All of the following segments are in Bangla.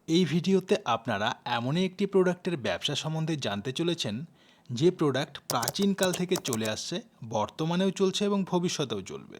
এই ভিডিওতে আপনারা এমনই একটি প্রোডাক্টের ব্যবসা সম্বন্ধে জানতে চলেছেন যে প্রোডাক্ট প্রাচীনকাল থেকে চলে আসছে, বর্তমানেও চলছে এবং ভবিষ্যতেও চলবে।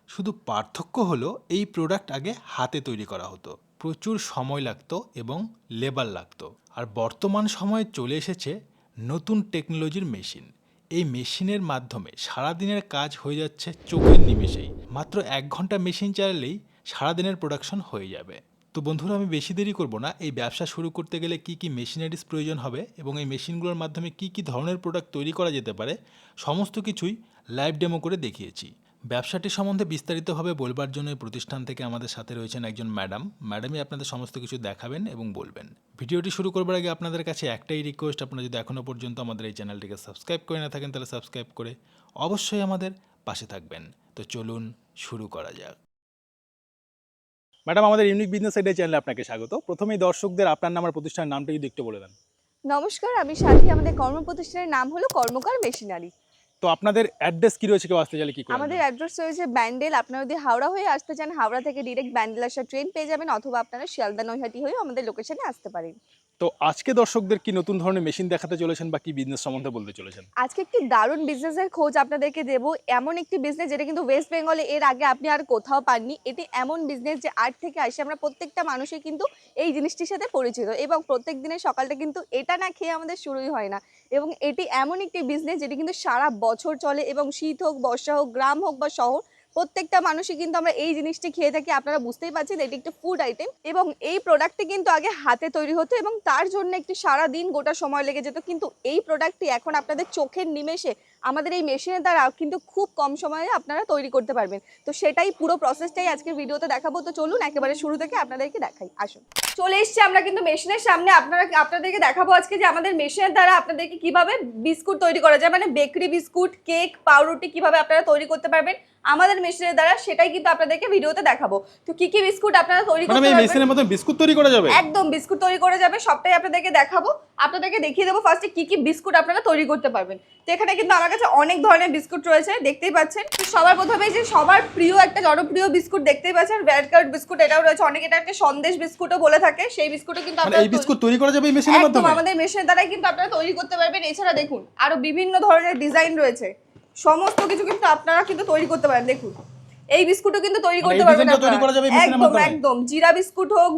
শুধু পার্থক্য হলো এই প্রোডাক্ট আগে হাতে তৈরি করা হতো, প্রচুর সময় লাগতো এবং লেবার লাগতো। আর বর্তমান সময়ে চলে এসেছে নতুন টেকনোলজির মেশিন। এই মেশিনের মাধ্যমে সারাদিনের কাজ হয়ে যাচ্ছে চোখের নিমেষেই। মাত্র 1 ঘন্টা মেশিন চালালেই সারাদিনের প্রোডাকশন হয়ে যাবে। তো বন্ধুরা, আমি বেশি দেরি করব না। এই ব্যবসা শুরু করতে গেলে কি কি মেশিনারিজ প্রয়োজন হবে এবং এই মেশিনগুলোর মাধ্যমে কি কি ধরনের প্রোডাক্ট তৈরি করা যেতে পারে, সমস্ত কিছুই লাইভ ডেমো করে দেখিয়েছি। ব্যবসাটি সম্বন্ধে বিস্তারিতভাবে বলবার জন্য এই প্রতিষ্ঠান থেকে আমাদের সাথে রয়েছেন একজন ম্যাডামই আপনাদের সমস্ত কিছু দেখাবেন এবং বলবেন। ভিডিওটি শুরু করবার আগে আপনাদের কাছে একটাই রিকোয়েস্ট, আপনারা যদি এখনও পর্যন্ত আমাদের এই চ্যানেলটিকে সাবস্ক্রাইব করে না থাকেন তাহলে সাবস্ক্রাইব করে অবশ্যই আমাদের পাশে থাকবেন। তো চলুন শুরু করা যাক। ম্যাডাম, আমাদের ইউনিক বিজনেস আইডিয়া চ্যানেলে আপনাকে স্বাগত। প্রথমেই দর্শকদের আপনার নাম আর প্রতিষ্ঠানের নামটা যদি একটু বলে দেন। নমস্কার, আমি সাথী। আমাদের কর্মপ্রতিষ্ঠানের নাম হলো কর্মকার মেশিনারি। তো আপনাদের অ্যাড্রেস কি রয়েছে, কেউ আসতে চাইলে কি করে আমাদের আসবেন? অ্যাড্রেস রয়েছে ব্যান্ডেল। আপনারা যদি হাওড়া হয়ে আসতে চান, হাওড়া থেকে ডিরেক্ট ব্যান্ডেল আসার ট্রেন পেয়ে যাবেন, অথবা আপনারা শিয়ালদা নৈহাটি হয়ে আমাদের লোকেশনে আসতে পারেন। তো আজকে দর্শকদের কি নতুন ধরনের মেশিন দেখাতে চলেছেন বা কি বিজনেস সম্বন্ধে বলতে চলেছেন? আজকে একটি দারুণ বিজনেসের খোঁজ আপনাদেরকে দেবো। এমন একটি বিজনেস যেটা কিন্তু ওয়েস্ট বেঙ্গলে এর আগে আপনি আর কোথাও পাননি। এটি এমন বিজনেস যে আর্ট থেকে আসে। আমরা প্রত্যেকটা মানুষই কিন্তু এই জিনিসটির সাথে পরিচিত, এবং প্রত্যেক দিনের সকালটা কিন্তু এটা না খেয়ে আমাদের শুরুই হয় না। এবং এটি এমন একটি বিজনেস যেটি কিন্তু সারা বছর চলে, এবং শীত হোক, বর্ষা হোক, গ্রাম হোক বা শহর, প্রত্যেকটা মানুষই কিন্তু আমরা এই জিনিসটি খেয়ে থাকি। আপনারা বুঝতেই পারছেন এটি একটি ফুড আইটেম, এবং এই প্রোডাক্টটি কিন্তু আগে হাতে তৈরি হতো এবং তার জন্য একটি সারা দিন গোটা সময় লেগে যেত। কিন্তু এই প্রোডাক্টটি এখন আপনাদের চোখের নিমেষে আমাদের এই মেশিনের দ্বারা কিন্তু খুব কম সময়ে আপনারা তৈরি করতে পারবেন। তো সেটাই পুরো প্রসেসটাই আজকের ভিডিওতে দেখাবো। তো চলুন একেবারে শুরু থেকে আপনাদেরকে দেখাই। আসুন, চলে এসেছি আমরা কিন্তু মেশিনের সামনে। আপনাদেরকে দেখাবো আজকে যে আমাদের মেশিনের দ্বারা আপনাদেরকে কিভাবে বিস্কুট তৈরি করা যায়, মানে বেকারি বিস্কুট, কেক, পাউরুটি কিভাবে আপনারা তৈরি করতে পারবেন আমাদের মেশিনের দ্বারা, সেটাই কিন্তু আপনাদেরকে ভিডিওতে দেখাবো। তো কি কি বিস্কুট আপনারা তৈরি করতে মানে এই পারবেন, মেশিনের মধ্যে বিস্কুট তৈরি করা যাবে? একদম বিস্কুট তৈরি করে যাবে, সবটাই আপনাদেরকে দেখাবো। আপনাদেরকে দেখিয়ে দেবো ফার্স্টে কি কি বিস্কুট আপনারা তৈরি করতে পারবেন। তো এখানে কিন্তু আমার কাছে অনেক ধরনের বিস্কুট রয়েছে, দেখতেই পাচ্ছেন। সবার প্রথমে যে সবার প্রিয় একটা জনপ্রিয় বিস্কুট দেখতেই পাচ্ছেন, রেড কার্ড বিস্কুট, এটাও রয়েছে। অনেকে এটাকে সন্দেশ বিস্কুটও বলে থাকে। সেই বিস্কুটও কিন্তু মানে এই বিস্কুট তৈরি করা যাবে এই মেশিনের একদম মাধ্যমে? আমাদের মেশিনের দ্বারাই কিন্তু আপনারা তৈরি করতে পারবেন। এছাড়া দেখুন আরো বিভিন্ন ধরনের ডিজাইন রয়েছে, সমস্ত কিছু কিন্তু আপনারা কিন্তু তৈরি করতে পারেন। দেখুন এই বিস্কুটও কিন্তু তৈরি করতে পারবেন আপনারা। একদম একদম জিরা বিস্কুট হোক,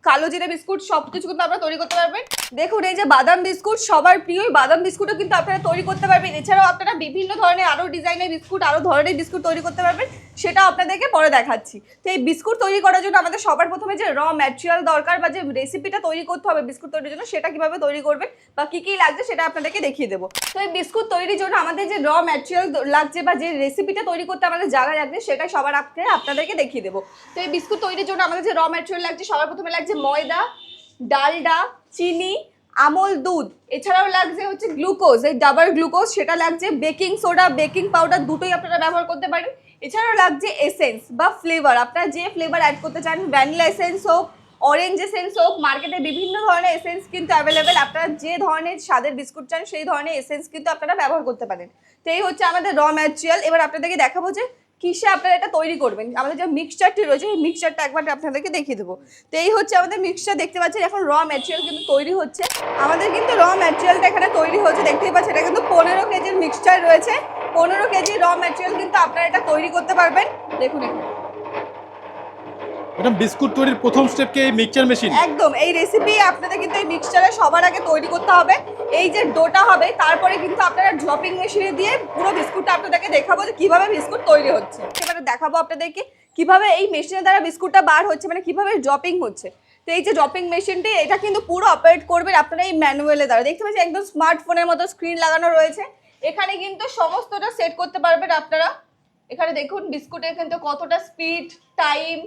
কালো জিরা বিস্কুট, সবকিছু কিন্তু আপনারা তৈরি করতে পারবেন। দেখুন এই যে বাদাম বিস্কুট, সবার প্রিয় বাদাম বিস্কুটও কিন্তু আপনারা তৈরি করতে পারবেন। এছাড়াও আপনারা বিভিন্ন ধরনের আরো ডিজাইনের বিস্কুট, আরো ধরনের বিস্কুট তৈরি করতে পারবেন, সেটাও আপনাদেরকে পরে দেখাচ্ছি। তো এই বিস্কুট তৈরি করার জন্য আমাদের সবার প্রথমে যে র ম্যাটেরিয়াল দরকার বা যে রেসিপিটা তৈরি করতে হবে বিস্কুট তৈরির জন্য, সেটা কিভাবে তৈরি করবেন বা কি কি লাগছে সেটা আপনাদেরকে দেখিয়ে দেবো। তো এই বিস্কুট তৈরির জন্য আমাদের যে র ম্যাটেরিয়াল লাগছে বা যে রেসিপিটা তৈরি করতে আমাদের জানা লাগছে, সেটা সবার আগে আপনাদেরকে দেখিয়ে দেবো। তো এই বিস্কুট তৈরির জন্য আমাদের যে র ম্যাটেরিয়াল লাগছে, সবার প্রথমে লাগছে ময়দা, ডালডা, চিনি, আমল দুধ, এছাড়াও লাগছে হচ্ছে গ্লুকোজ, এই ডাবল গ্লুকোজ সেটা লাগছে, বেকিং সোডা, বেকিং পাউডার, দুটোই আপনারা ব্যবহার করতে পারেন। এছাড়াও লাগছে এসেন্স বা ফ্লেভার, আপনারা যে ফ্লেভার অ্যাড করতে চান, ভ্যানিলা এসেন্স হোক, অরেঞ্জ এসেন্স হোক, মার্কেটে বিভিন্ন ধরনের এসেন্স কিন্তু অ্যাভেলেবেল। আপনারা যে ধরনের স্বাদের বিস্কুট চান সেই ধরনের এসেন্স কিন্তু আপনারা ব্যবহার করতে পারেন। তো এই হচ্ছে আমাদের র ম্যাটেরিয়াল। এবার আপনাদেরকে দেখাবো যে কিসে আপনারা এটা তৈরি করবেন। আমাদের যে মিক্সচারটি রয়েছে এই মিক্সচারটা একবার আপনাদেরকে দেখিয়ে দেবো। তো এই হচ্ছে আমাদের মিক্সচার, দেখতে পাচ্ছেন এখন র ম্যাটেরিয়াল কিন্তু তৈরি হচ্ছে। আমাদের কিন্তু র ম্যাটেরিয়ালটা এখানে তৈরি হচ্ছে, দেখতেই পাচ্ছেন। এটা কিন্তু 15 কেজির মিক্সচার রয়েছে। 15 কেজি র ম্যাটেরিয়াল কিন্তু আপনারা এটা তৈরি করতে পারবেন। দেখুন এখানে এটা বিস্কুট তৈরির প্রথম স্টেপ কি এই মিক্সচার মেশিন? একদম এই রেসিপি আপনাদের কিন্তু এই মিক্সচারে সবার আগে তৈরি করতে হবে। এই যে ডোটা হবে, তারপরে কিন্তু আপনারা ড্রপিং মেশিনে দিয়ে পুরো বিস্কুটটা আপনাদেরকে দেখাবো যে কিভাবে বিস্কুট তৈরি হচ্ছে। এবারে দেখাবো আপনাদেরকে কিভাবে এই মেশিনের দ্বারা বিস্কুটটা বার হচ্ছে, মানে কিভাবে ড্রপিং হচ্ছে। তো এই যে ড্রপিং মেশিনটি, এটা কিন্তু পুরো অপারেট করবেন আপনারা এই ম্যানুয়ালের দ্বারা। দেখতে পাচ্ছেন একদম স্মার্টফোনের মতো স্ক্রিন লাগানো রয়েছে। এখানে কিন্তু সমস্তটা সেট করতে পারবেন আপনারা। এখানে দেখুন বিস্কুটের কিন্তু কতটা স্পিড, টাইম,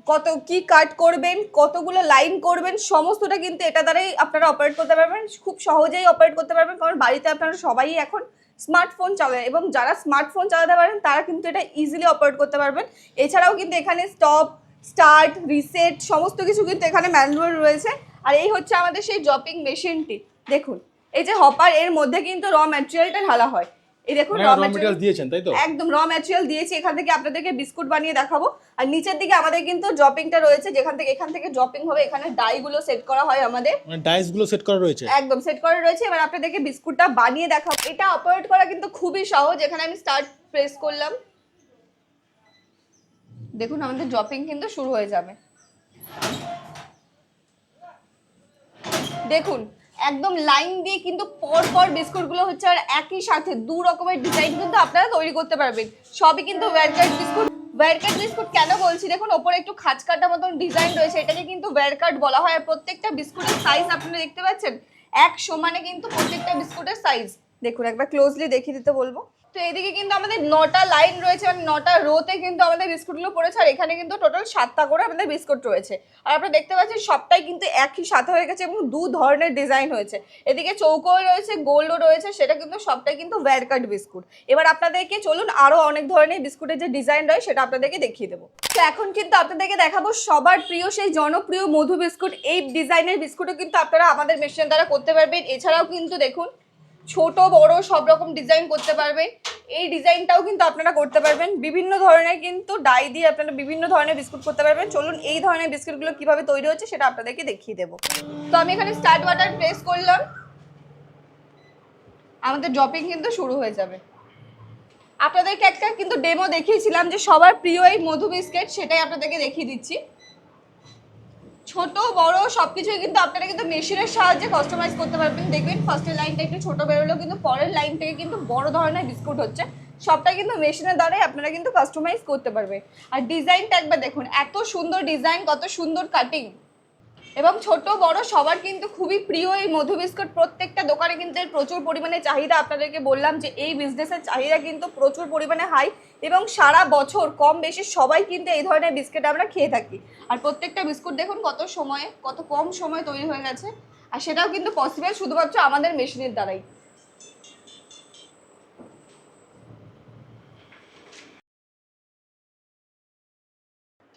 কত কি কাট করবেন, কতগুলো লাইন করবেন, সমস্তটা কিন্তু এটা দ্বারাই আপনারা অপারেট করতে পারবেন। খুব সহজেই অপারেট করতে পারবেন, কারণ বাড়িতে আপনারা সবাই এখন স্মার্টফোন চালান, এবং যারা স্মার্টফোন চালাতে পারেন তারা কিন্তু এটা ইজিলি অপারেট করতে পারবেন। এছাড়াও কিন্তু এখানে স্টপ, স্টার্ট, রিসেট সমস্ত কিছু কিন্তু এখানে ম্যানুয়াল রয়েছে। আর এই হচ্ছে আমাদের সেই ড্রপিং মেশিনটি। দেখুন এই যে হপার, এর মধ্যে কিন্তু র ম্যাটেরিয়ালটা ঢালা হয়। এই দেখুন র ম্যাটেরিয়াল দিয়েছেন তাই তো? একদম র ম্যাটেরিয়াল দিয়েছি। এখান থেকে আপনাদেরকে বিস্কুট বানিয়ে দেখাবো। আর নিচের দিকে আমাদের কিন্তু ড্রপিংটা রয়েছে, যেখান থেকে এখান থেকে ড্রপিং হবে। এখানে ডাই গুলো সেট করা হয় আমাদের, মানে ডাইস গুলো সেট করা রয়েছে, একদম সেট করা রয়েছে। এবার আপনাদেরকে বিস্কুটটা বানিয়ে দেখাবো। এটা অপারেট করা কিন্তু খুবই সহজ। এখানে আমি স্টার্ট প্রেস করলাম, দেখুন আমাদের ড্রপিং কিন্তু শুরু হয়ে যাবে। দেখুন একদম লাইন দিয়ে কিন্তু পর পর বিস্কুটগুলো হচ্ছে, আর একই সাথে দু রকমের ডিজাইন কিন্তু আপনারা তৈরি করতে পারবেন। সবই কিন্তু ওয়্যারকাট বিস্কুট। ওয়্যারকাট বিস্কুট কেন বলছি, দেখুন ওপরে একটু খাঁজকাটা মতন ডিজাইন রয়েছে, এটাকে কিন্তু ওয়্যারকাট বলা হয়। আর প্রত্যেকটা বিস্কুটের সাইজ আপনারা দেখতে পাচ্ছেন এক সমানে কিন্তু প্রত্যেকটা বিস্কুটের সাইজ। দেখুন একবার ক্লোজলি দেখিয়ে দিতে বলবো। তো এদিকে কিন্তু আমাদের 9টা লাইন রয়েছে, মানে 9টা রোতে কিন্তু আমাদের বিস্কুটগুলো পড়েছে। আর এখানে কিন্তু টোটাল 7টা করে আমাদের বিস্কুট রয়েছে। আর আপনারা দেখতে পাচ্ছেন সবটাই কিন্তু একই সাথে হয়ে গেছে এবং দু ধরনের ডিজাইন হয়েছে। এদিকে চৌকো রয়েছে, গোলও রয়েছে, সেটা কিন্তু সবটাই কিন্তু ওয়্যারকাট বিস্কুট। এবার আপনাদেরকে চলুন আরো অনেক ধরনের বিস্কুটের যে ডিজাইন রয়েছে সেটা আপনাদেরকে দেখিয়ে দেবো। তো এখন কিন্তু আপনাদেরকে দেখাবো সবার প্রিয় সেই জনপ্রিয় মধু বিস্কুট। এই ডিজাইনের বিস্কুটও কিন্তু আপনারা আমাদের মেশিনের দ্বারা করতে পারবেন। এছাড়াও কিন্তু দেখুন ছোট বড় সব রকম ডিজাইন করতে পারবেন। এই ডিজাইনটাও কিন্তু আপনারা করতে পারবেন। বিভিন্ন ধরনের কিন্তু ডাই দিয়ে আপনারা বিভিন্ন ধরনের বিস্কুট করতে পারবেন। চলুন এই ধরনের বিস্কুটগুলো কিভাবে তৈরি হচ্ছে সেটা আপনাদেরকে দেখিয়ে দেবো। তো আমি এখানে স্টার্ট বাটন প্রেস করলাম, আমাদের ড্রপিং কিন্তু শুরু হয়ে যাবে। আপনাদেরকে একটা কিন্তু ডেমো দেখিয়েছিলাম যে সবার প্রিয় এই মধু বিস্কিট, সেটাই আপনাদেরকে দেখিয়ে দিচ্ছি। ছোট বড় সবকিছুই কিন্তু আপনারা কিন্তু মেশিনের সাহায্যে কাস্টমাইজ করতে পারবেন। দেখবেন ফার্স্টের লাইনটা একটু ছোট বেরোলো, কিন্তু পরের লাইন থেকে কিন্তু বড় ধরনের বিস্কুট হচ্ছে। সবটা কিন্তু মেশিনের দ্বারাই আপনারা কিন্তু কাস্টমাইজ করতে পারবেন। আর ডিজাইনটা একবার দেখুন, এত সুন্দর ডিজাইন, কত সুন্দর কাটিং, এবং ছোট বড় সবার কিন্তু খুবই প্রিয় এই মধু বিস্কুট। প্রত্যেকটা দোকানে কিন্তু এর প্রচুর পরিমাণে চাহিদা। আপনাদেরকে বললাম যে এই বিজনেসের চাহিদা কিন্তু প্রচুর পরিমাণে হাই, এবং সারা বছর কম বেশি সবাই কিন্তু এই ধরনের বিস্কুট আমরা খেয়ে থাকি। আর প্রত্যেকটা বিস্কুট দেখুন কত সময়ে, কত কম সময়ে তৈরি হয়ে গেছে। আর সেটাও কিন্তু পসিবল শুধুমাত্র আমাদের মেশিনের দ্বারাই।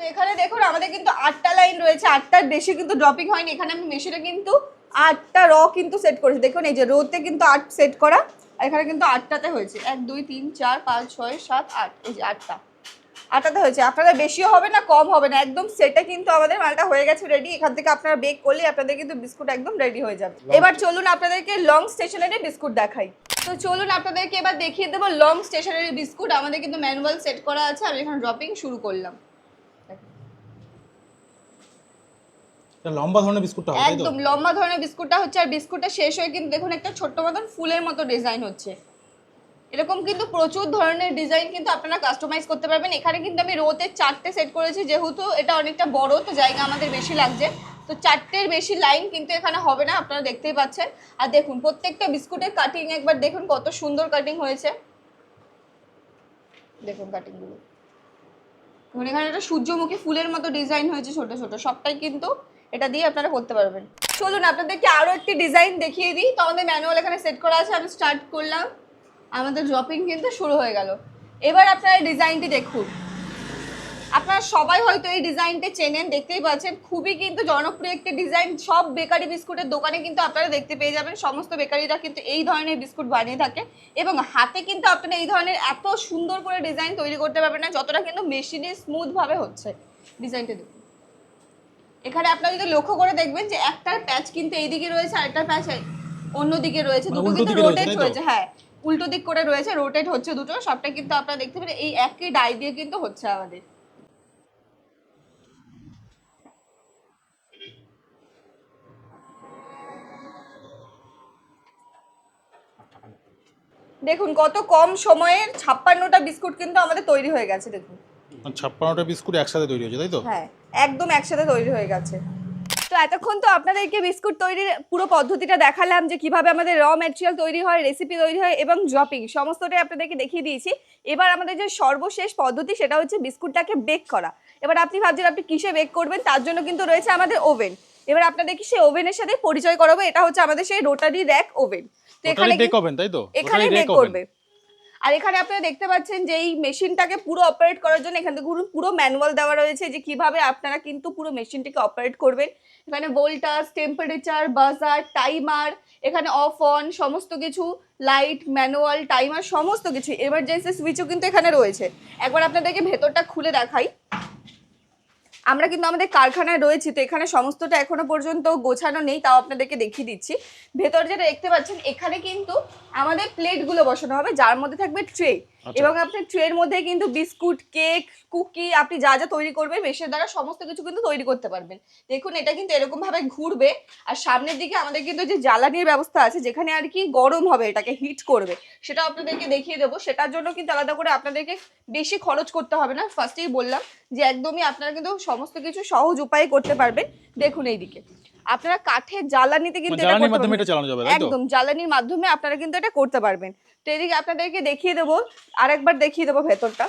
তো এখানে দেখুন আমাদের কিন্তু 8টা লাইন রয়েছে, 8টার বেশি কিন্তু ড্রপিং হয়নি। এখানে আমি মেশিনে কিন্তু 8টা র কিন্তু সেট করেছি। দেখুন এই যে রোতে কিন্তু 8 সেট করা, আর এখানে কিন্তু 8টাতে হয়েছে। 1 2 3 4 5 6 7 8, এই যে 8টাতে হয়েছে। আপনাদের বেশিও হবে না কম হবে না, একদম সেটে কিন্তু আমাদের মালটা হয়ে গেছে রেডি। এখান থেকে আপনারা বেক করলে আপনাদের কিন্তু বিস্কুট একদম রেডি হয়ে যাবে। এবার চলুন আপনাদেরকে লং স্টেশনারি বিস্কুট দেখাই। তো চলুন আপনাদেরকে এবার দেখিয়ে দেবো লং স্টেশনারি বিস্কুট। আমাদের কিন্তু ম্যানুয়াল সেট করা আছে। আমি এখানে ড্রপিং শুরু করলাম। লম্বা ধরনের বিস্কুটটা হবে, একদম লম্বা ধরনের বিস্কুটটা হচ্ছে। আর বিস্কুটটা শেষ হয়ে কিন্তু দেখুন একটা ছোট্ট মতন ফুলের মতো ডিজাইন হচ্ছে। এরকম কিন্তু প্রচুর ধরনের ডিজাইন কিন্তু আপনারা কাস্টমাইজ করতে পারবেন। এখানে কিন্তু আমি রোতে 4টে সেট করেছি, যেহেতু এটা অনেকটা বড়, তো জায়গা আমাদের বেশি লাগছে। তো 4টের বেশি লাইন কিন্তু এখানে হবে না, আপনারা দেখতেই পাচ্ছেন। আর দেখুন প্রত্যেকটা বিস্কুটের কাটিং একবার দেখুন কত সুন্দর কাটিং হয়েছে। দেখুন কাটিংগুলো, এখানে একটা সূর্যমুখী ফুলের মতো ডিজাইন হয়েছে ছোট ছোট। সবটাই কিন্তু এটা দিয়ে আপনারা করতে পারবেন। চলুন আপনাদেরকে আরো একটি ডিজাইন দেখিয়ে দিই। তো আমাদের ম্যানুয়াল এখানে সেট করা আছে, আমি স্টার্ট করলাম, আমাদের ড্রপিং কিন্তু শুরু হয়ে গেল। এবার আপনারা ডিজাইনটি দেখুন। আপনারা সবাই হয়তো এই ডিজাইনটি চেনেন, দেখতেই পাচ্ছেন খুবই কিন্তু জনপ্রিয় একটি ডিজাইন। সব বেকারি বিস্কুটের দোকানে কিন্তু আপনারা দেখতে পেয়ে যাবেন। সমস্ত বেকারিরা কিন্তু এই ধরনের বিস্কুট বানিয়ে থাকে, এবং হাতে কিন্তু আপনারা এই ধরনের এত সুন্দর করে ডিজাইন তৈরি করতে পারবেন না যতটা কিন্তু মেশিনে স্মুথ ভাবে হচ্ছে। ডিজাইনটা দেখুন, এখানে আপনারা যদি লক্ষ্য করে দেখবেন যে একটার প্যাচ কিন্তু এইদিকে রয়েছে, আর একটা প্যাচ অন্যদিকে রয়েছে। দুটো কিন্তু রোটেট হয়েছে, হ্যাঁ উল্টো দিক করে রয়েছে, রোটেট হচ্ছে দুটো। সবটা কিন্তু আপনারা দেখতে পারেন এই একই ডাই দিয়ে কিন্তু হচ্ছে আমাদের। দেখুন কত কম সময়ে 56টা বিস্কুট কিন্তু আমাদের তৈরি হয়ে গেছে। দেখুন 56টা বিস্কুট একসাথে তৈরি হয়েছে তাই তো? হ্যাঁ একদম একসাথে তৈরি হয়ে গেছে। তো এতক্ষণ তো আপনাদেরকে বিস্কুট তৈরির পুরো পদ্ধতিটা দেখালাম, যে কিভাবে আমাদের র ম্যাটেরিয়াল তৈরি হয়, রেসিপি তৈরি হয় এবং ড্রপিং সমস্তটাই আপনাদেরকে দেখিয়ে দিয়েছি। এবার আমাদের যে সর্বশেষ পদ্ধতি সেটা হচ্ছে বিস্কুটটাকে বেক করা। এবার আপনি ভাবছেন আপনি কিসে বেক করবেন, তার জন্য কিন্তু রয়েছে আমাদের ওভেন। এবার আপনাদেরকে সেই ওভেনের সাথে পরিচয় করাবো। এটা হচ্ছে আমাদের সেই রোটারি র্যাক ওভেন। তো এখানে বেক ওভেন, তাই তো? এখানে বেক করবে। আর এখানে আপনারা দেখতে পাচ্ছেন যে এই মেশিনটাকে পুরো অপারেট করার জন্য এখান থেকে পুরো ম্যানুয়াল দেওয়া রয়েছে যে কিভাবে আপনারা কিন্তু পুরো মেশিনটিকে অপারেট করবেন। এখানে ভোল্টাজ, টেম্পারেচার, বাজার, টাইমার, এখানে অফ অন সমস্ত কিছু, লাইট, ম্যানুয়াল, টাইমার সমস্ত কিছু, এমার্জেন্সি সুইচও কিন্তু এখানে রয়েছে। একবার আপনাদেরকে ভেতরটা খুলে দেখাই। আমরা কিন্তু আমাদের কারখানায় রয়েছি, তো এখানে সমস্তটা এখনো পর্যন্ত গোছানো নেই, তাও আপনাদেরকে দেখিয়ে দিচ্ছি। ভেতর যেটা দেখতে পাচ্ছেন এখানে কিন্তু আমাদের প্লেটগুলো বসানো হবে, যার মধ্যে থাকবে ট্রে, এবং আপনার ট্রের মধ্যে কিন্তু বিস্কুট, কেক, কুকি, আপনি যা যা তৈরি করবেন মেশিনের দ্বারা সমস্ত কিছু কিন্তু তৈরি করতে পারবেন। দেখুন এটা কিন্তু এরকম ভাবে ঘুরবে, আর সামনের দিকে আমাদের কিন্তু যে জ্বালানির ব্যবস্থা আছে, যেখানে আর কি গরম হবে, এটাকে হিট করবে, সেটা আপনাদেরকে দেখিয়ে দেবো। সেটার জন্য কিন্তু আলাদা করে আপনাদেরকে বেশি খরচ করতে হবে না। ফার্স্টেই বললাম যে একদমই আপনারা কিন্তু সমস্ত কিছু সহজ উপায়ে করতে পারবেন। দেখুন এইদিকে আপনারা কাঠের জ্বালানিতে কিন্তু একদম জ্বালানির মাধ্যমে আপনারা কিন্তু এটা করতে পারবেন। তো এদিকে আপনাদেরকে দেখিয়ে দেবো, আরেকবার দেখিয়ে দেবো ভেতরটা।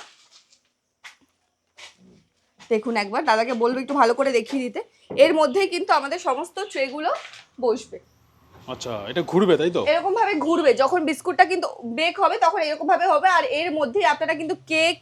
দেখুন একবার দাদাকে বলবো একটু ভালো করে দেখিয়ে দিতে। এর মধ্যেই কিন্তু আমাদের সমস্ত ট্রেগুলো বসবে। আচ্ছা, এটা ঘুরবে তাই তো? এরকম ভাবে ঘুরবে, যখন বিস্কুটটা কিন্তু বেক হবে তখন এরকম ভাবে হবে। আর এর মধ্যেই আপনারা কিন্তু কেক,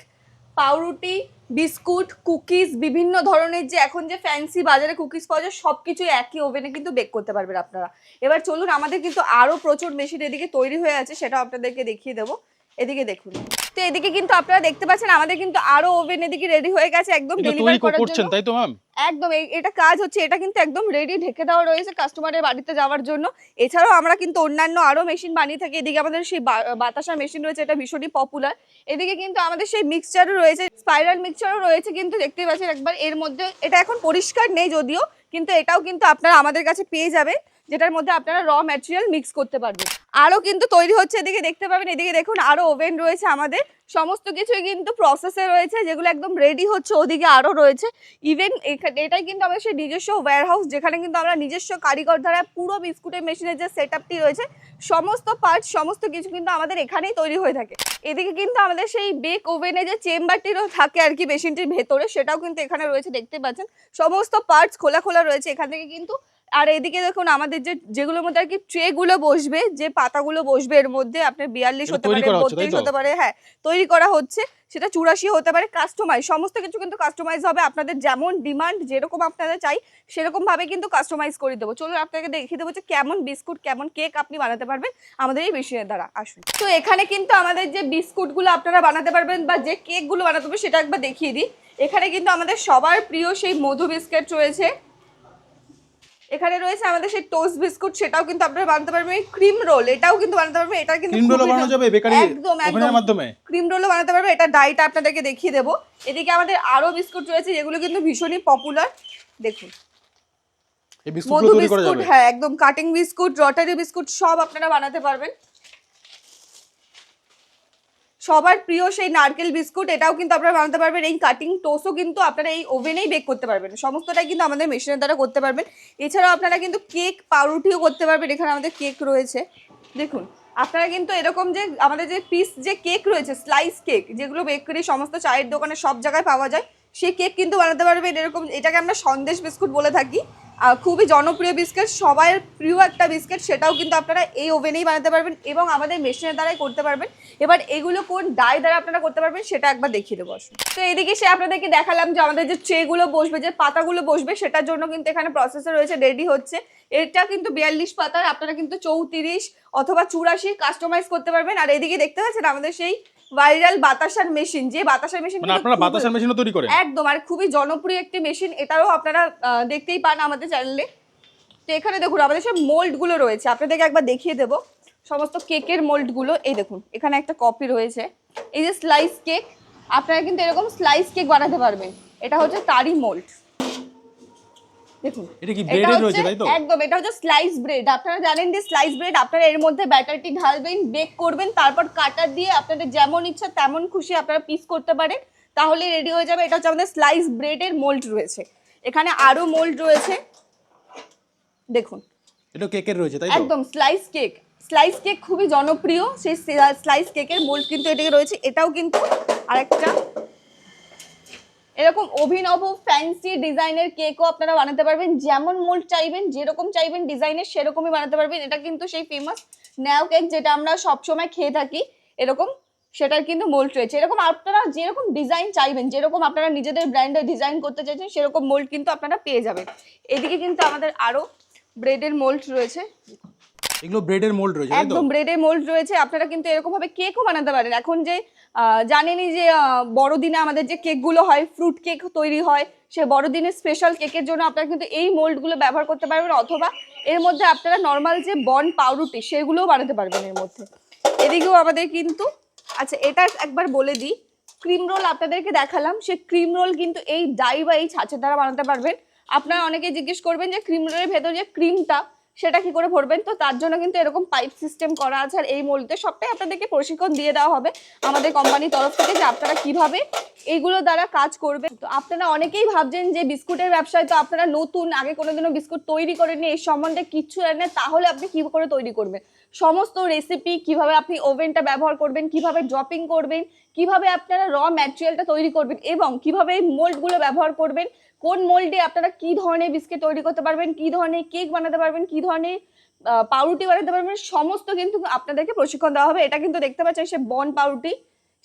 পাউরুটি, বিস্কুট, কুকিজ, বিভিন্ন ধরনের যে এখন যে ফ্যান্সি বাজারে কুকিজ পাওয়া যায় সবকিছু একই ওভেনে কিন্তু বেক করতে পারবেন আপনারা। এবার চলুন, আমাদের কিন্তু আরো প্রচুর মেশিন এদিকে তৈরি হয়ে আছে, সেটা আপনাদেরকে দেখিয়ে দেবো। এদিকে দেখুন, তো এদিকে কিন্তু আপনারা দেখতে পাচ্ছেন আমাদের কিন্তু আরো ওভেন এদিকে রেডি হয়ে গেছে একদম ডেলিভারি করার জন্য। তাই তো ম্যাম? একদম এটা কাজ হচ্ছে, এটা কিন্তু একদম রেডি ঢেকে দেওয়া রয়েছে কাস্টমারের বাড়িতে যাওয়ার জন্য। এছাড়াও আমরা কিন্তু অন্যান্য আরো মেশিন বানিয়ে থাকি। এদিকে আমাদের সেই বাতাসা মেশিন রয়েছে, এটা ভীষণই পপুলার। এদিকে কিন্তু আমাদের সেই মিক্সচারও রয়েছে, স্পাইরাল মিক্সচারও রয়েছে, কিন্তু দেখতে পাচ্ছেন একবার এর মধ্যে। এটা এখন পরিষ্কার নেই যদিও, কিন্তু এটাও কিন্তু আপনারা আমাদের কাছে পেয়ে যাবেন, যেটার মধ্যে আপনারা র ম্যাটেরিয়াল মিক্স করতে পারবেন। আরো কিন্তু তৈরি হচ্ছে, এদিকে দেখতে পাবেন। এদিকে দেখুন আরো ওভেন রয়েছে আমাদের, সমস্ত কিছুই কিন্তু প্রসেসে রয়েছে, যেগুলো একদম রেডি হচ্ছে। ওদিকে আরো রয়েছে, ইভেন এটাই কিন্তু আমাদের সেই নিজস্ব ওয়্যারহাউস, যেখানে কিন্তু আমরা নিজস্ব কারিগর দ্বারা পুরো বিস্কুটের মেশিনের যে সেটআপটি রয়েছে, সমস্ত পার্টস সমস্ত কিছু কিন্তু আমাদের এখানেই তৈরি হয়ে থাকে। এদিকে কিন্তু আমাদের সেই বেক ওভেনে যে চেম্বারটিরও থাকে আর কি মেশিনটির ভেতরে, সেটাও কিন্তু এখানে রয়েছে, দেখতে পাচ্ছেন সমস্ত পার্টস খোলা খোলা রয়েছে এখান থেকে কিন্তু। আর এদিকে দেখুন আমাদের যেগুলোর মধ্যে আর কি ট্রে গুলো বসবে, যে পাতাগুলো বসবে, এর মধ্যে আপনার 42 হতে পারে, 32 হতে পারে, হ্যাঁ তৈরি করা হচ্ছে, সেটা 84 হতে পারে। কাস্টমাইজ সমস্ত কিছু কিন্তু কাস্টমাইজ হবে, আপনাদের যেমন ডিমান্ড, যেরকম আপনারা চাই সেরকম ভাবে কিন্তু কাস্টমাইজ করে দেবো। চলুন আপনাকে দেখিয়ে দেবো যে কেমন বিস্কুট, কেমন কেক আপনি বানাতে পারবেন আমাদের এই মেশিনের দ্বারা। আসুন, তো এখানে কিন্তু আমাদের যে বিস্কুটগুলো আপনারা বানাতে পারবেন বা যে কেকগুলো বানাতে পারবেন সেটা একবার দেখিয়ে দিই। এখানে কিন্তু আমাদের সবার প্রিয় সেই মধু বিস্কুট রয়েছে, এখানে রয়েছে আমাদের সেই টোস্ট বিস্কুট, সেটাও কিন্তু আপনারা বানাতে পারবেন। ক্রিম রোল, এটাও কিন্তু বানাতে পারবেন, এটা কিন্তু ক্রিম রোলও বানানো যাবে বেকারি ওভেনের মাধ্যমে। ক্রিম রোলও বানাতে পারবেন, এটা ডাইটা আপনাদেরকে দেখিয়ে দেবো। এদিকে আমাদের আরো বিস্কুট রয়েছে যেগুলো কিন্তু ভীষণই পপুলার। দেখুন এই বিস্কুটগুলো তৈরি করা যাবে, হ্যাঁ একদম কাটিং বিস্কুট, রটারি বিস্কুট সব আপনারা বানাতে পারবেন। সবার প্রিয় সেই নারকেল বিস্কুট, এটাও কিন্তু আপনারা বানাতে পারবেন। এই কাটিং টোস্টও কিন্তু আপনারা এই ওভেনেই বেক করতে পারবেন, সমস্তটাই কিন্তু আমাদের মেশিনের দ্বারা করতে পারবেন। এছাড়াও আপনারা কিন্তু কেক, পাউরুটিও করতে পারবেন। এখানে আমাদের কেক রয়েছে, দেখুন আপনারা কিন্তু এরকম যে আমাদের যে পিস যে কেক রয়েছে, স্লাইস কেক, যেগুলো বেকারি সমস্ত চায়ের দোকানে সব জায়গায় পাওয়া যায়, সেই কেক কিন্তু বানাতে পারবেন এরকম। এটাকে আমরা সন্দেশ বিস্কুট বলে থাকি, খুবই জনপ্রিয় বিস্কুট, সবার প্রিয় একটা বিস্কুট, সেটাও কিন্তু আপনারা এই ওভেনেই বানাতে পারবেন এবং আমাদের মেশিনের দ্বারাই করতে পারবেন। এবার এগুলো কোন ডাই দ্বারা আপনারা করতে পারবেন সেটা একবার দেখিয়ে দেবো। তো এদিকে সে আপনাদেরকে দেখালাম যে আমাদের যে ট্রেগুলো বসবে, যে পাতাগুলো বসবে, সেটার জন্য কিন্তু এখানে প্রসেসর রয়েছে, রেডি হচ্ছে। এটা কিন্তু 42 পাতার, আপনারা কিন্তু 34 অথবা 84 কাস্টমাইজ করতে পারবেন। আর এদিকে দেখতে পাচ্ছেন আমাদের সেই ভাইরাল বাতাসার মেশিন, যে বাতাসার মেশিন মানে আপনারা বাতাসার মেশিনও তৈরি করেন? একদম, আর খুবই জনপ্রিয় একটি মেশিন, এটাও আপনারা দেখতেই পান আমাদের চ্যানেলে। তো এখানে দেখুন আমাদের সব মোল্ডগুলো রয়েছে, আপনাদেরকে একবার দেখিয়ে দেবো সমস্ত কেকের মোল্ডগুলো। এই দেখুন এখানে একটা কপি রয়েছে, এই যে স্লাইস কেক, আপনারা কিন্তু এরকম স্লাইস কেক বানাতে পারবেন। এটা হচ্ছে তারই মোল্ড, দেখুন এটা কি ব্রেডের রয়েছে তাই তো? একদম, এটা হচ্ছে স্লাইস ব্রেড। আপনারা জানেন যে স্লাইস ব্রেড আপনারা এর মধ্যে ব্যাটারটি ঢালবেন, বেক করবেন, তারপর কাটার দিয়ে আপনাদের যেমন ইচ্ছা তেমন খুশি আপনারা পিস করতে পারেন, তাহলে রেডি হয়ে যাবে। এটা হচ্ছে আমাদের স্লাইস ব্রেডের মোল্ড রয়েছে। এখানে আরো মোল্ড রয়েছে, দেখুন এটা কেকের রয়েছে তাই তো? একদম স্লাইস কেক, স্লাইস কেক খুবই জনপ্রিয়, সেই স্লাইস কেকের মোল্ড কিন্তু এটাকে রয়েছে। এটাও কিন্তু আরেকটা এরকম অভিনব ফ্যান্সি ডিজাইনের কেকও আপনারা বানাতে পারবেন, যেমন মোল্ড চাইবেন, যেরকম চাইবেন ডিজাইনের সেরকমই বানাতে পারবেন। এটা কিন্তু সেই ফেমাস ন্যাও কেক, যেটা আমরা সবসময় খেয়ে থাকি, এরকম সেটার কিন্তু মোল্ড রয়েছে। এরকম আপনারা যেরকম ডিজাইন চাইবেন, যেরকম আপনারা নিজেদের ব্র্যান্ডে ডিজাইন করতে চাইছেন সেরকম মোল্ড কিন্তু আপনারা পেয়ে যাবেন। এদিকে কিন্তু আমাদের আরো ব্রেডের মোল্ড রয়েছে। এগুলো ব্রেডের মোল্ড রয়েছে, তাই তো? একদম ব্রেডের মোল্ড রয়েছে। আপনারা কিন্তু এরকম ভাবে কেকও বানাতে পারেন। এখন যে জানেনই যে বড়দিনে আমাদের যে কেকগুলো হয়, ফ্রুট কেক তৈরি হয়, সে বড়দিনের স্পেশাল কেকের জন্য আপনারা কিন্তু এই মোল্ডগুলো ব্যবহার করতে পারবেন, অথবা এর মধ্যে আপনারা নর্মাল যে বন পাউরুটি সেগুলোও বানাতে পারবেন এর মধ্যে। এদিকেও আমাদের কিন্তু, আচ্ছা এটা একবার বলে দিই, ক্রিম রোল আপনাদেরকে দেখালাম, সে ক্রিম রোল কিন্তু এই ডাই বা এই ছাঁচের দ্বারা বানাতে পারবেন। আপনারা অনেকে জিজ্ঞেস করবেন যে ক্রিম রোলের ভেতর যে ক্রিমটা সেটা কি করে ভরবেন, তো তার জন্য কিন্তু এরকম পাইপ সিস্টেম করা আছে। আর এই মোল্ডে সবটাই আপনাদেরকে প্রশিক্ষণ দিয়ে দেওয়া হবে আমাদের কোম্পানির তরফ থেকে, যে আপনারা কিভাবে এইগুলো দ্বারা কাজ করবেন। তো আপনারা অনেকেই ভাবছেন যে বিস্কুটের ব্যবসায় তো আপনারা নতুন, আগে কোনোদিনও বিস্কুট তৈরি করেননি, এই সম্বন্ধে কিচ্ছু জানেন না, তাহলে আপনি কি করে তৈরি করবেন? সমস্ত রেসিপি, কিভাবে আপনি ওভেনটা ব্যবহার করবেন, কিভাবে ড্রপিং করবেন, কিভাবে আপনারা র ম্যাটেরিয়ালটা তৈরি করবেন, এবং কিভাবে এই মোল্ডগুলো ব্যবহার করবেন, কোন মোল্ডে আপনারা কি ধরনের বিস্কিট তৈরি করতে পারবেন, কি ধরনের কেক বানাতে পারবেন, কি ধরনের পাউরুটি বানাতে পারবেন, সমস্ত কিন্তু আপনাদেরকে প্রশিক্ষণ দেওয়া হবে। এটা কিন্তু দেখতে পাচ্ছেন সে বন পাউরুটি,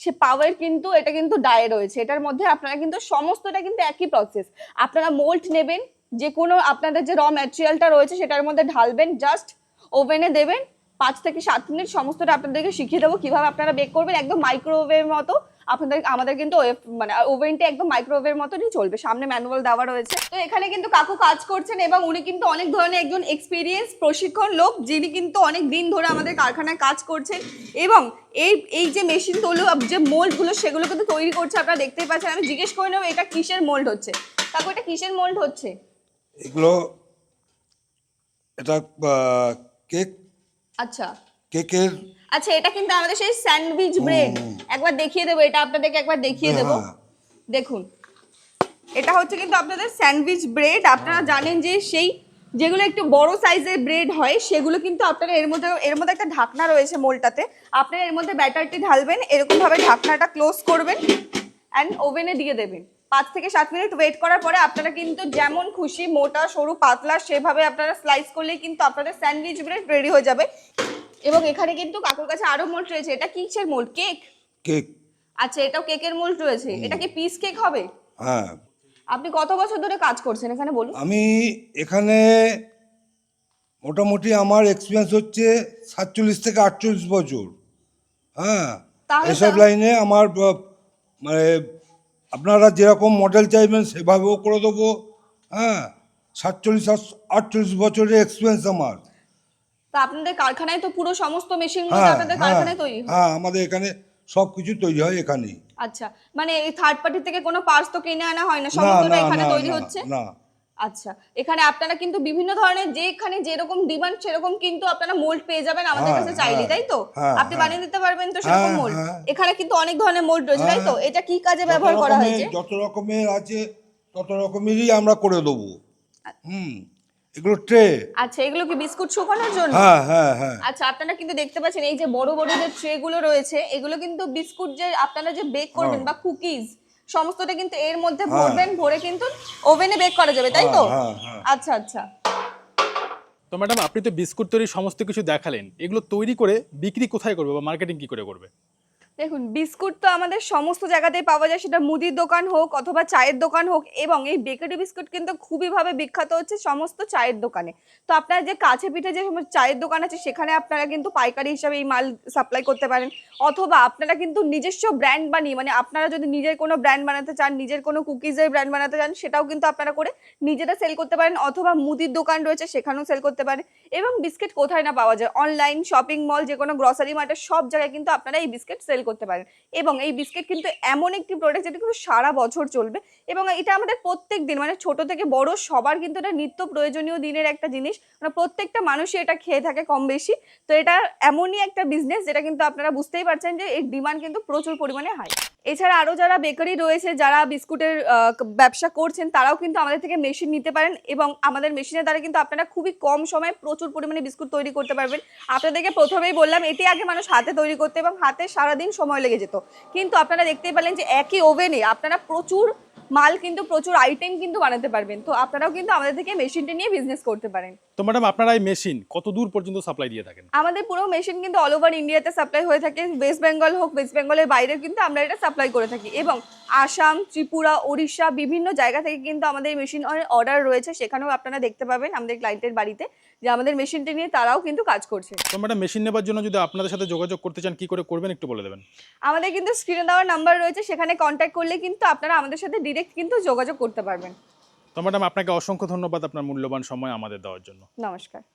সে পাওয়ার কিন্তু এটা কিন্তু ডায়ে রয়েছে। এটার মধ্যে আপনারা কিন্তু সমস্তটা কিন্তু একই প্রসেস। আপনারা মোল্ড নেবেন, যে কোনো আপনাদের যে র ম্যাটেরিয়ালটা রয়েছে সেটার মধ্যে ঢালবেন, জাস্ট ওভেনে দেবেন, 5 থেকে 7 মিনিট সমস্তটা আপনাদেরকে শিখিয়ে দেবো কিভাবে আপনারা বেক করবেন, একদম মাইক্রোওয়েভের মতো। আপনাদের আমাদের কিন্তু মানে ওভেনটা একদম মাইক্রোওয়েভের মতনই চলবে, সামনে ম্যানুয়াল দেওয়া রয়েছে। তো এখানে কিন্তু কাকু কাজ করছেন, এবং উনি কিন্তু অনেক ধরনের একজন এক্সপিরিয়েন্স প্রশিক্ষণ লোক, যিনি কিন্তু অনেক দিন ধরে আমাদের কারখানায় কাজ করছেন, এবং এই যে মেশিন তৈরি যে মোল্ডগুলো সেগুলো কিন্তু তৈরি করছে, আপনারা দেখতেই পাচ্ছেন। আমি জিজ্ঞেস করে নেব এটা কিসের মোল্ড হচ্ছে। কাকু এটা কিসের মোল্ড হচ্ছে? এগুলো এটা কেক, আচ্ছা কেকের। আচ্ছা, এটা কিন্তু আমাদের সেই স্যান্ডউইচ ব্রেড, একবার দেখিয়ে দেবো, এটা আপনাদেরকে একবার দেখিয়ে দেবো। দেখুন, এটা হচ্ছে কিন্তু আপনাদের স্যান্ডউইচ ব্রেড। আপনারা জানেন যে সেই যেগুলো একটু বড় সাইজের ব্রেড হয় সেগুলো কিন্তু আপনারা এর মধ্যে একটা ঢাকনা রয়েছে মোল্ডটাতে, আপনারা এর মধ্যে ব্যাটারটি ঢালবেন, এরকম ভাবে ঢাকনাটা ক্লোজ করবেন অ্যান্ড ওভেনে দিয়ে দেবেন। 5 থেকে 7 মিনিট ওয়েট করার পরে আপনারা কিন্তু যেমন খুশি, মোটা সরু পাতলা, সেভাবে আপনারা স্লাইস করলেই কিন্তু আপনাদের স্যান্ডউইচ ব্রেড রেডি হয়ে যাবে। এবং এখানে কিন্তু কাকুর কাছে আরো মোল্ড রয়েছে। এটা কিসের মোল্ড? কেক? কেক। আচ্ছা, এটাও কেকের মোল্ড রয়েছে। এটা কি পিস কেক হবে? হ্যাঁ। আপনি কত বছর ধরে কাজ করছেন এখানে বলুন? আমি এখানে মোটামুটি আমার এক্সপিরিয়েন্স হচ্ছে 47 থেকে 48 বছর। হ্যাঁ, তাহলে এসব লাইনে আমার মানে আপনারা যেরকম মডেল চাইবেন সেভাবেও করে দেবো। হ্যাঁ, 47-48 বছরের এক্সপিরিয়েন্স আমার। তা আপনাদের কারখানায় তো পুরো সমস্ত মেশিনগুলো হ্যাঁ আপনাদের হ্যাঁ কারখানায় তৈরি হয়? হ্যাঁ, আমাদের এখানে সব কিছু তৈরি হয় এখানেই। আচ্ছা, মানে এই থার্ড পার্টি থেকে কোনো পার্টস তো কিনে আনা হয় না, না সমস্তটা না এখানে না তৈরি না হচ্ছে? না। আচ্ছা, এখানে আপনারা কিন্তু বিভিন্ন ধরনের, যেখানে যেরকম ডিমান্ড সেরকম কিন্তু আপনারা মোল্ড পেয়ে যাবেন আমাদের হ্যাঁ, কাছে চাইলে, তাই তো? হ্যাঁ, আপনি হ্যাঁ। বানিয়ে দিতে পারবেন তো সেরকম হ্যাঁ, মোল্ড? হ্যাঁ। এখানে কিন্তু অনেক ধরনের মোল্ড রয়েছে, তাই তো? হ্যাঁ। এটা কি কাজে ব্যবহার করা হয়েছে? যত রকমের আছে তত রকমেরই আমরা করে দেবো। এগুলো ট্রে। আচ্ছা, এগুলো কি বিস্কুট শুকানোর জন্য? হ্যাঁ হ্যাঁ হ্যাঁ। আচ্ছা, আপনারা কিন্তু দেখতে পাচ্ছেন এই যে বড় বড় যে ট্রে গুলো রয়েছে, এগুলো কিন্তু বিস্কুট যে আপনারা যে বেক করবেন বা কুকিজ সমস্তটা কিন্তু এর মধ্যে ভরবেন, ভরে কিন্তু ওভেনে বেক করা যাবে, তাই তো? আচ্ছা আচ্ছা। তো ম্যাডাম, আপনি তো বিস্কুট তৈরির সমস্ত কিছু দেখালেন, এগুলো তৈরি করে বিক্রি কোথায় করবে বা মার্কেটিং কি করে করবে? দেখুন, বিস্কুট তো আমাদের সমস্ত জায়গাতেই পাওয়া যায়, সেটা মুদির দোকান হোক অথবা চায়ের দোকান হোক, এবং এই বেকারি বিস্কুট কিন্তু খুবইভাবে বিখ্যাত হচ্ছে সমস্ত চায়ের দোকানে। তো আপনারা যে কাছে পিঠে যে সমস্ত চায়ের দোকান আছে সেখানে আপনারা কিন্তু পাইকারি হিসাবে এই মাল সাপ্লাই করতে পারেন, অথবা আপনারা কিন্তু নিজস্ব ব্র্যান্ড বানিয়ে, মানে আপনারা যদি নিজের কোনো ব্র্যান্ড বানাতে চান, নিজের কোনো কুকিজের ব্র্যান্ড বানাতে চান, সেটাও কিন্তু আপনারা করে নিজেরা সেল করতে পারেন, অথবা মুদির দোকান রয়েছে সেখানেও সেল করতে পারেন। এবং বিস্কিট কোথায় না পাওয়া যায়, অনলাইন শপিং মল, যে কোনো গ্রসারি মার্টে, সব জায়গায় কিন্তু আপনারা এই বিস্কিট সেল করতে পারেন। এবং এই বিস্কিট কিন্তু এমন একটি প্রোডাক্ট যেটা কিন্তু সারা বছর চলবে, এবং এটা আমাদের প্রত্যেক দিন, মানে ছোট থেকে বড় সবার কিন্তু এটা নিত্য প্রয়োজনীয় দিনের একটা জিনিস, মানে প্রত্যেকটা মানুষই এটা খেয়ে থাকে কম বেশি। তো এটা এমনই একটা বিজনেস যেটা কিন্তু আপনারা বুঝতেই পারছেন যে এর ডিমান্ড কিন্তু প্রচুর পরিমাণে হাই। এছাড়া আরও যারা বেকারি রয়েছে, যারা বিস্কুটের ব্যবসা করছেন, তারাও কিন্তু আমাদের থেকে মেশিন নিতে পারেন, এবং আমাদের মেশিনের দ্বারা কিন্তু আপনারা খুবই কম সময়ে প্রচুর পরিমাণে বিস্কুট তৈরি করতে পারবেন। আপনাদেরকে প্রথমেই বললাম, এটি আগে মানুষ হাতে তৈরি করতে এবং হাতে সারাদিন সময় লেগে যেত, কিন্তু আপনারা দেখতেই পেলেন যে একই ওভেনে আপনারা প্রচুর মাল কিন্তু প্রচুর আইটেম কিন্তু বানাতে পারবেন। তো আপনারাও কিন্তু আমাদের থেকে মেশিনটা নিয়ে বিজনেস করতে পারেন। তো ম্যাডাম আপনারা এই মেশিন কত দূর পর্যন্ত সাপ্লাই দিয়ে থাকেন? আমাদের পুরো মেশিন কিন্তু অল ওভার ইন্ডিয়াতে সাপ্লাই হয়ে থাকে। ওয়েস্ট বেঙ্গল হোক, ওয়েস্ট বেঙ্গলের বাইরেও কিন্তু আমরা এটা সাপ্লাই করে থাকি, এবং আসাম, ত্রিপুরা, ওড়িশা বিভিন্ন জায়গা থেকে কিন্তু আমাদের মেশিন অর্ডার রয়েছে। সেখানেও আপনারা দেখতে পাবেন আমাদের ক্লায়েন্টের বাড়িতে যে আমাদের মেশিনটা নিয়ে তারাও কিন্তু কাজ করছে। তো ম্যাডাম মেশিন নেবার জন্য যদি আপনাদের সাথে যোগাযোগ করতে চান কি করে করবেন একটু বলে দেবেন। আমাদের কিন্তু স্ক্রিনে দেওয়ার নাম্বার রয়েছে, সেখানে কন্ট্যাক্ট করলে কিন্তু আপনারা আমাদের সাথে ডিরেক্ট কিন্তু যোগাযোগ করতে পারবেন। তো ম্যাডাম আপনাকে অসংখ্য ধন্যবাদ আপনার মূল্যবান সময় আমাদের দেওয়ার জন্য। নমস্কার।